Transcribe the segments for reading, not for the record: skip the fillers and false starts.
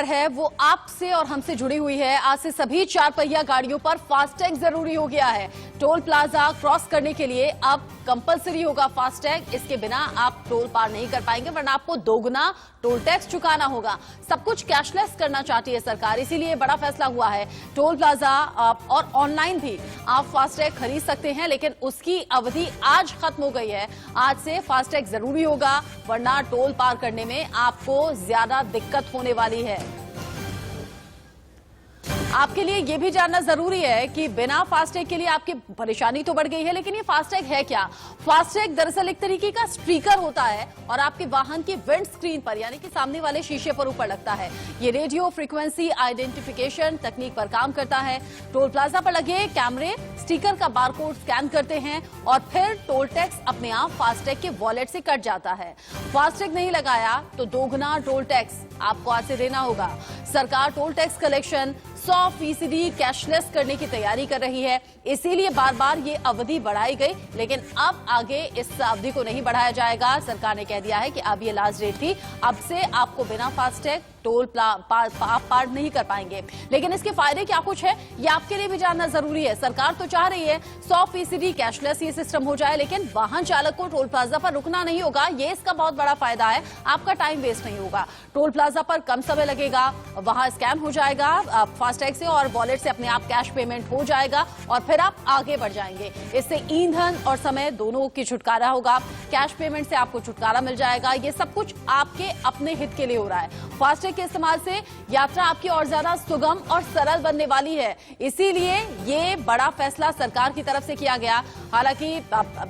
खबर है वो आपसे और हमसे जुड़ी हुई है। आज से सभी 4 पहिया गाड़ियों पर फास्टैग जरूरी हो गया है। टोल प्लाजा क्रॉस करने के लिए अब कंपलसरी होगा फास्टैग। इसके बिना आप टोल पार नहीं कर पाएंगे, वरना आपको दोगुना टोल टैक्स चुकाना होगा। सब कुछ कैशलेस करना चाहती है सरकार, इसीलिए बड़ा फैसला हुआ है। टोल प्लाजा और ऑनलाइन भी आप फास्टैग खरीद सकते हैं, लेकिन उसकी अवधि आज खत्म हो गई है। आज से फास्टैग जरूरी होगा, वरना टोल पार करने में आपको ज्यादा दिक्कत होने वाली है। आपके लिए यह भी जानना जरूरी है कि बिना फास्टैग के लिए आपकी परेशानी तो बढ़ गई है, लेकिन ये फास्टैग है क्या? फास्टैग दरअसल एक तरीके का स्टिकर होता है और आपके वाहन की विंड स्क्रीन पर यानी कि सामने वाले शीशे पर ऊपर लगता है। ये रेडियो फ्रीक्वेंसी आइडेंटिफिकेशन तकनीक पर काम करता है। टोल प्लाजा पर लगे कैमरे स्टिकर का बारकोड स्कैन करते हैं और फिर टोल टैक्स अपने आप फास्टैग के वॉलेट से कट जाता है। फास्टैग नहीं लगाया तो दोगुना टोल टैक्स आपको आज से देना होगा। सरकार टोल टैक्स कलेक्शन 100% कैशलेस करने की तैयारी कर रही है, इसीलिए बार बार ये अवधि बढ़ाई गई, लेकिन अब आगे इस अवधि को नहीं बढ़ाया जाएगा। सरकार ने कह दिया है कि अब ये लास्ट डेट थी, अब से आपको बिना फास्टैग टोल पार नहीं कर पाएंगे। लेकिन इसके फायदे क्या कुछ है, ये आपके लिए भी जानना जरूरी है। सरकार तो चाह रही है 100% कैशलेस ये सिस्टम हो जाए, लेकिन वाहन चालक को टोल प्लाजा पर रुकना नहीं होगा। ये इसका बहुत बड़ा फायदा है, आपका टाइम वेस्ट नहीं होगा। टोल प्लाजा पर कम समय लगेगा, वहां स्कैन हो जाएगा फास्टैग से और वॉलेट से अपने आप कैश पेमेंट हो जाएगा और फिर आप आगे बढ़ जाएंगे। इससे ईंधन और समय दोनों की छुटकारा होगा। कैश पेमेंट से आपको छुटकारा मिल जाएगा। ये सब कुछ आपके अपने हित के लिए हो रहा है। फास्टैग के इस्तेमाल से यात्रा आपकी और ज्यादा सुगम और सरल बनने वाली है, इसीलिए ये बड़ा फैसला सरकार की तरफ से किया गया। हालांकि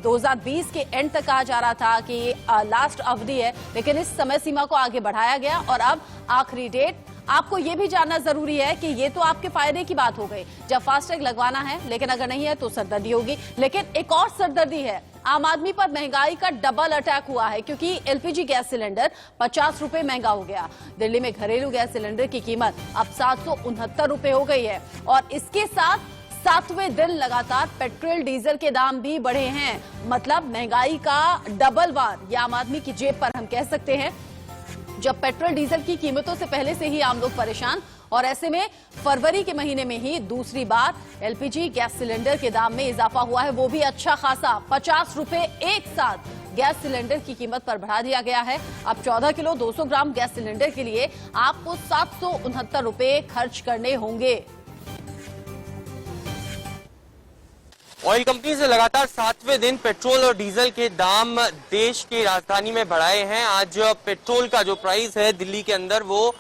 2020 के एंड तक कहा जा रहा था कि लास्ट अवधि है, लेकिन इस समय सीमा को आगे बढ़ाया गया और अब आखिरी डेट। आपको यह भी जानना जरूरी है कि ये तो आपके फायदे की बात हो गई जब फास्टैग लगवाना है, लेकिन अगर नहीं है तो सरदर्दी होगी। लेकिन एक और सरदर्दी है, आम आदमी पर महंगाई का डबल अटैक हुआ है, क्योंकि एलपीजी गैस सिलेंडर 50 रुपए महंगा हो गया। दिल्ली में घरेलू गैस सिलेंडर की कीमत अब 769 रुपए हो गई है और इसके साथ 7वें दिन लगातार पेट्रोल डीजल के दाम भी बढ़े हैं। मतलब महंगाई का डबल वार ये आम आदमी की जेब पर हम कह सकते हैं। जब पेट्रोल डीजल की कीमतों से पहले से ही आम लोग परेशान, और ऐसे में फरवरी के महीने में ही दूसरी बार एलपीजी गैस सिलेंडर के दाम में इजाफा हुआ है, वो भी अच्छा खासा 50 रुपए एक साथ गैस सिलेंडर की कीमत पर बढ़ा दिया गया है। अब 14 किलो 200 ग्राम गैस सिलेंडर के लिए आपको 769 रुपए खर्च करने होंगे। ऑयल कंपनी से लगातार 7वें दिन पेट्रोल और डीजल के दाम देश की राजधानी में बढ़ाए हैं। आज पेट्रोल का जो प्राइस है दिल्ली के अंदर वो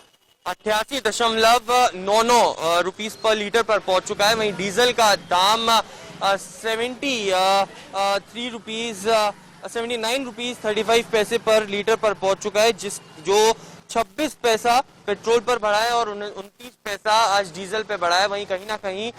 88.99 रुपीस पर लीटर पर पहुंच चुका है। वहीं डीजल का दाम 79 रुपीस 35 पैसे पर लीटर पर पहुंच चुका है, जो 26 पैसा पेट्रोल पर बढ़ा है और 29 पैसा आज डीजल पे बढ़ा है। वहीं कहीं ना कहीं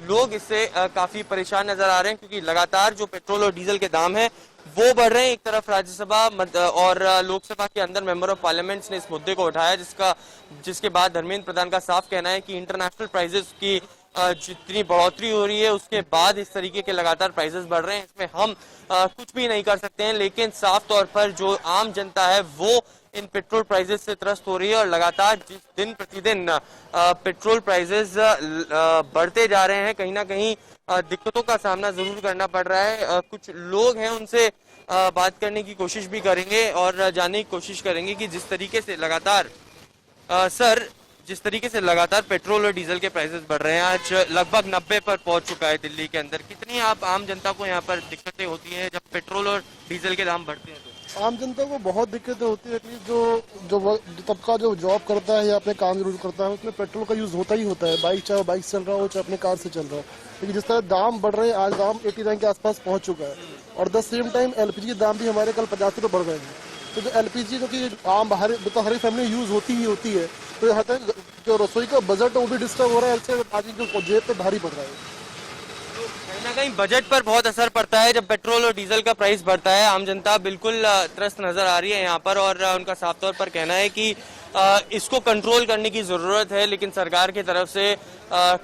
लोग इससे काफी परेशान नजर आ रहे हैं, क्योंकि लगातार जो पेट्रोल और डीजल के दाम है वो बढ़ रहे हैं। एक तरफ राज्यसभा और लोकसभा के अंदर मेंबर ऑफ पार्लियामेंट्स ने इस मुद्दे को उठाया, जिसके बाद धर्मेंद्र प्रधान का साफ कहना है कि इंटरनेशनल प्राइजेस की जितनी बढ़ोतरी हो रही है उसके बाद इस तरीके के लगातार प्राइजेस बढ़ रहे हैं, इसमें हम कुछ भी नहीं कर सकते हैं। लेकिन साफ तौर पर जो आम जनता है वो इन पेट्रोल प्राइजेस से त्रस्त हो रही है और लगातार जिस दिन प्रतिदिन पेट्रोल प्राइजेस बढ़ते जा रहे हैं, कहीं ना कहीं दिक्कतों का सामना जरूर करना पड़ रहा है। कुछ लोग हैं, उनसे बात करने की कोशिश भी करेंगे और जानने की कोशिश करेंगे कि जिस तरीके से लगातार पेट्रोल और डीजल के प्राइसेस बढ़ रहे हैं, आज लगभग 90 पर पहुंच चुका है दिल्ली के अंदर। कितनी आप आम जनता को यहाँ पर दिक्कतें होती हैं जब पेट्रोल और डीजल के दाम बढ़ते हैं? तो आम जनता को बहुत दिक्कतें होती है। एटलीस्ट जो तबका जो जॉब करता है या अपने काम जरूर करता है उसमें पेट्रोल का यूज होता ही होता है। बाइक चाहे बाइक चल रहा हो चाहे अपने कार से चल रहा हो, लेकिन जिस तरह दाम बढ़ रहे हैं, आज दाम 89 के आसपास पहुंच चुका है और द सेम टाइम एलपीजी के दाम भी हमारे कल 50 रुपये बढ़ गए हैं। तो जो एलपीजी जो कि आम बाहर हर फैमिली यूज होती ही होती है, तो यहाँ तक जो रसोई का बजट है वो भी डिस्टर्ब हो रहा है। ऐसे आज जो जेब पे भारी पड़ रहा है, कहीं ना कहीं बजट पर बहुत असर पड़ता है जब पेट्रोल और डीजल का प्राइस बढ़ता है। आम जनता बिल्कुल त्रस्त नजर आ रही है यहाँ पर और उनका साफ तौर पर कहना है कि इसको कंट्रोल करने की जरूरत है, लेकिन सरकार की तरफ से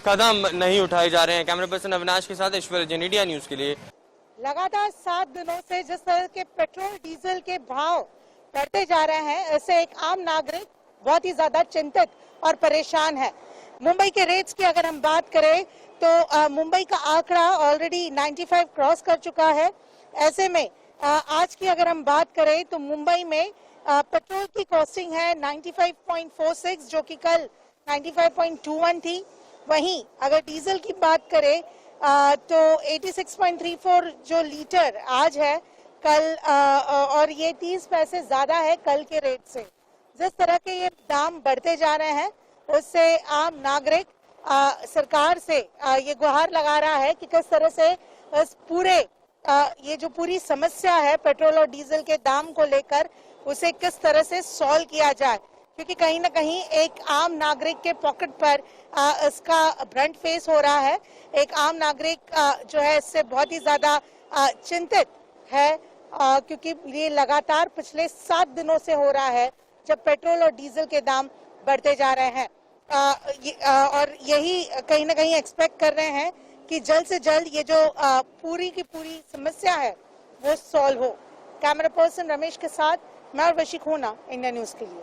कदम नहीं उठाए जा रहे हैं। कैमरा पर्सन अविनाश के साथ ईश्वर जैन, इंडिया न्यूज के लिए। लगातार 7 दिनों से जिस तरह के पेट्रोल डीजल के भाव बढ़ते जा रहे हैं, ऐसे एक आम नागरिक बहुत ही ज्यादा चिंतित और परेशान है। मुंबई के रेट्स की अगर हम बात करें तो मुंबई का आंकड़ा ऑलरेडी 95 क्रॉस कर चुका है। ऐसे में आज की अगर हम बात करें तो मुंबई में पेट्रोल की कॉस्टिंग है 95.46 जो कि कल 95.21 थी। वहीं अगर डीजल की बात करें तो 86.34 जो लीटर आज है कल और ये 30 पैसे ज्यादा है कल के रेट से। जिस तरह के ये दाम बढ़ते जा रहे हैं उससे आम नागरिक सरकार से ये गुहार लगा रहा है कि किस तरह से इस पूरे ये जो पूरी समस्या है पेट्रोल और डीजल के दाम को लेकर उसे किस तरह से सॉल्व किया जाए, क्योंकि कहीं ना कहीं एक आम नागरिक के पॉकेट पर इसका ब्रंट फेस हो रहा है। एक आम नागरिक जो है इससे बहुत ही ज्यादा चिंतित है क्योंकि ये लगातार पिछले 7 दिनों से हो रहा है जब पेट्रोल और डीजल के दाम बढ़ते जा रहे हैं और यही कहीं ना कहीं एक्सपेक्ट कर रहे हैं कि जल्द से जल्द ये जो पूरी की पूरी समस्या है वो सॉल्व हो। कैमरा पर्सन रमेश के साथ मैं वशी खूना, इंडिया न्यूज के लिए।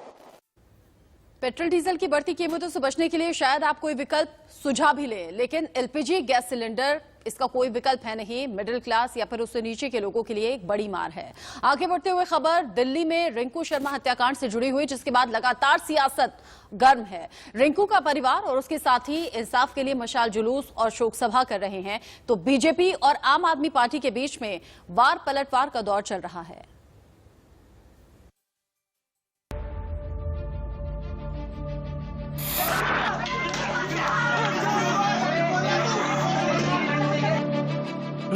पेट्रोल डीजल की बढ़ती कीमतों से बचने के लिए शायद आप कोई विकल्प सुझा भी ले, लेकिन एलपीजी गैस सिलेंडर इसका कोई विकल्प है नहीं। मिडिल क्लास या फिर उससे नीचे के लोगों के लिए एक बड़ी मार है। आगे बढ़ते हुए खबर दिल्ली में रिंकू शर्मा हत्याकांड से जुड़ी हुई, जिसके बाद लगातार सियासत गर्म है। रिंकू का परिवार और उसके साथी इंसाफ के लिए मशाल जुलूस और शोक सभा कर रहे हैं, तो बीजेपी और आम आदमी पार्टी के बीच में वार पलटवार का दौर चल रहा है।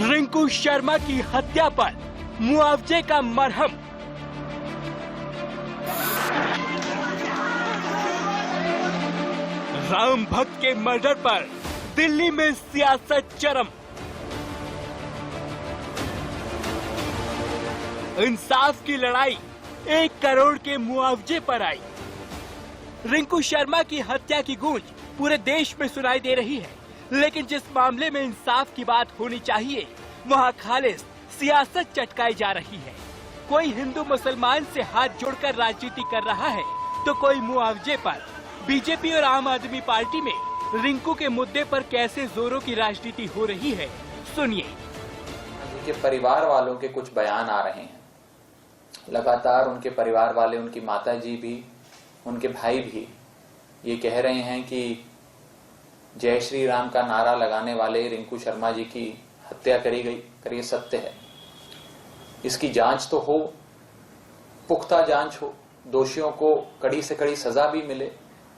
रिंकू शर्मा की हत्या पर मुआवजे का मरहम। राम भक्त के मर्डर पर दिल्ली में सियासत चरम। इंसाफ की लड़ाई 1 करोड़ के मुआवजे पर आई। रिंकू शर्मा की हत्या की गूंज पूरे देश में सुनाई दे रही है, लेकिन जिस मामले में इंसाफ की बात होनी चाहिए वहाँ खालिस सियासत चटकाई जा रही है। कोई हिंदू मुसलमान से हाथ जोड़कर राजनीति कर रहा है तो कोई मुआवजे पर। बीजेपी और आम आदमी पार्टी में रिंकू के मुद्दे पर कैसे जोरों की राजनीति हो रही है, सुनिए। उनके परिवार वालों के कुछ बयान आ रहे हैं। लगातार उनके परिवार वाले, उनकी माताजी भी, उनके भाई भी ये कह रहे हैं कि जय श्री राम का नारा लगाने वाले रिंकू शर्मा जी की हत्या करी गई। कर ये सत्य है, इसकी जांच तो हो, पुख्ता जांच हो, दोषियों को कड़ी से कड़ी सजा भी मिले,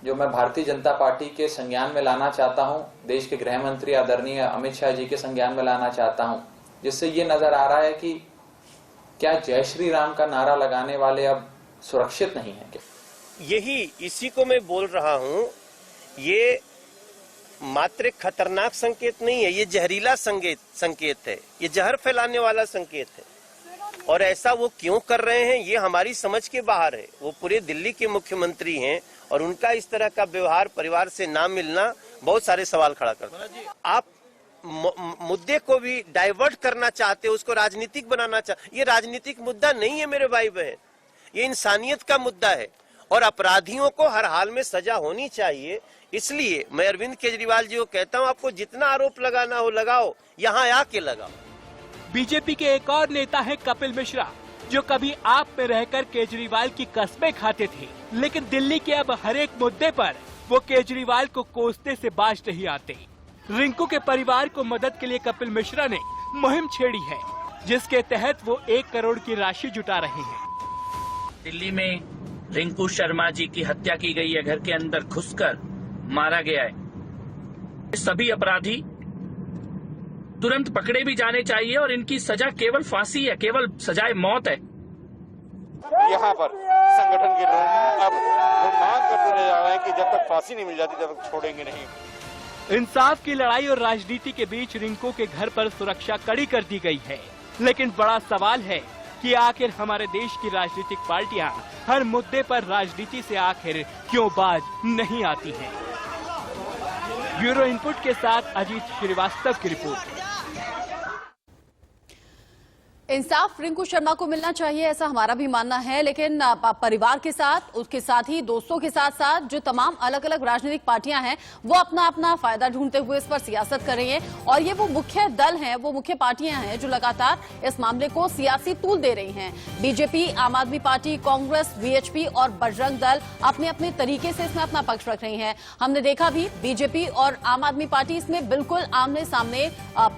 जो मैं भारतीय जनता पार्टी के संज्ञान में लाना चाहता हूं, देश के गृह मंत्री आदरणीय अमित शाह जी के संज्ञान में लाना चाहता हूं, जिससे ये नजर आ रहा है कि क्या जय श्री राम का नारा लगाने वाले अब सुरक्षित नहीं है क्या? यही इसी को मैं बोल रहा हूं, ये मात्र एक खतरनाक संकेत नहीं है, ये जहरीला संकेत है, ये जहर फैलाने वाला संकेत है। और ऐसा वो क्यों कर रहे हैं ये हमारी समझ के बाहर है। वो पूरे दिल्ली के मुख्यमंत्री हैं और उनका इस तरह का व्यवहार परिवार से ना मिलना बहुत सारे सवाल खड़ा करता है। आप मुद्दे को भी डाइवर्ट करना चाहते हो, उसको राजनीतिक बनाना चाहते। ये राजनीतिक मुद्दा नहीं है मेरे भाई बहन, ये इंसानियत का मुद्दा है और अपराधियों को हर हाल में सजा होनी चाहिए। इसलिए मैं अरविंद केजरीवाल जी को कहता हूं, आपको जितना आरोप लगाना हो लगाओ, यहाँ आके लगाओ। बीजेपी के एक और नेता है कपिल मिश्रा, जो कभी आप में रहकर केजरीवाल की कस्में खाते थे, लेकिन दिल्ली के अब हर एक मुद्दे पर वो केजरीवाल को कोसने से बाज नहीं आते। रिंकू के परिवार को मदद के लिए कपिल मिश्रा ने मुहिम छेड़ी है, जिसके तहत वो 1 करोड़ की राशि जुटा रहे हैं। दिल्ली में रिंकू शर्मा जी की हत्या की गई है, घर के अंदर घुसकर मारा गया है। सभी अपराधी तुरंत पकड़े भी जाने चाहिए और इनकी सजा केवल फांसी है, केवल सजाए मौत है। यहाँ पर संगठन के लोग अब वो मांग करते रह जा रहे हैं कि जब तक फांसी नहीं मिल जाती तब तक छोड़ेंगे नहीं। इंसाफ की लड़ाई और राजनीति के बीच रिंकू के घर पर सुरक्षा कड़ी कर दी गई है, लेकिन बड़ा सवाल है कि आखिर हमारे देश की राजनीतिक पार्टियां हर मुद्दे पर राजनीति से आखिर क्यों बाज नहीं आती हैं। ब्यूरो इनपुट के साथ अजीत श्रीवास्तव की रिपोर्ट। इंसाफ रिंकू शर्मा को मिलना चाहिए, ऐसा हमारा भी मानना है, लेकिन परिवार के साथ, उसके साथ ही दोस्तों के साथ साथ जो तमाम अलग अलग राजनीतिक पार्टियां हैं वो अपना अपना फायदा ढूंढते हुए इस पर सियासत कर रही हैं और ये वो मुख्य दल हैं, वो मुख्य पार्टियां हैं जो लगातार इस मामले को सियासी तूल दे रही हैं। बीजेपी, आम आदमी पार्टी, कांग्रेस, वीएचपी और बजरंग दल अपने अपने तरीके से इसमें अपना पक्ष रख रही हैं। हमने देखा भी बीजेपी और आम आदमी पार्टी इसमें बिल्कुल आमने सामने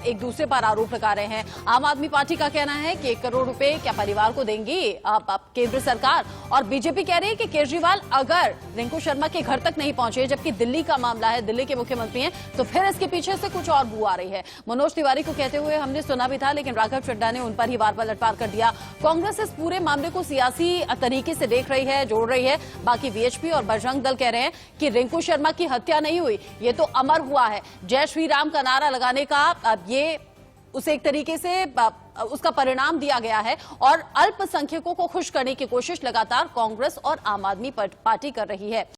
एक दूसरे पर आरोप लगा रहे हैं। आम आदमी पार्टी का कहना है कि 1 करोड़ रुपए क्या परिवार को देंगी केंद्र सरकार, और बीजेपी कह रही है कि केजरीवाल अगर रिंकू शर्मा के घर तक नहीं पहुंचे, जबकि दिल्ली का मामला है, दिल्ली के मुख्यमंत्री हैं, तो फिर इसके पीछे से कुछ और बू आ रही है। मनोज तिवारी को कहते हुए हमने सुना भी था, लेकिन राघव चड्ढा ने उन पर ही वार पलटवार कर दिया। कांग्रेस इस पूरे मामले को सियासी तरीके से देख रही है, जोड़ रही है। बाकी वीएचपी और बजरंग दल कह रहे हैं कि रिंकू शर्मा की हत्या नहीं हुई, ये तो अमर हुआ है। जय श्री राम का नारा लगाने का ये उसे एक तरीके से उसका परिणाम दिया गया है और अल्पसंख्यकों को खुश करने की कोशिश लगातार कांग्रेस और आम आदमी पार्टी कर रही है।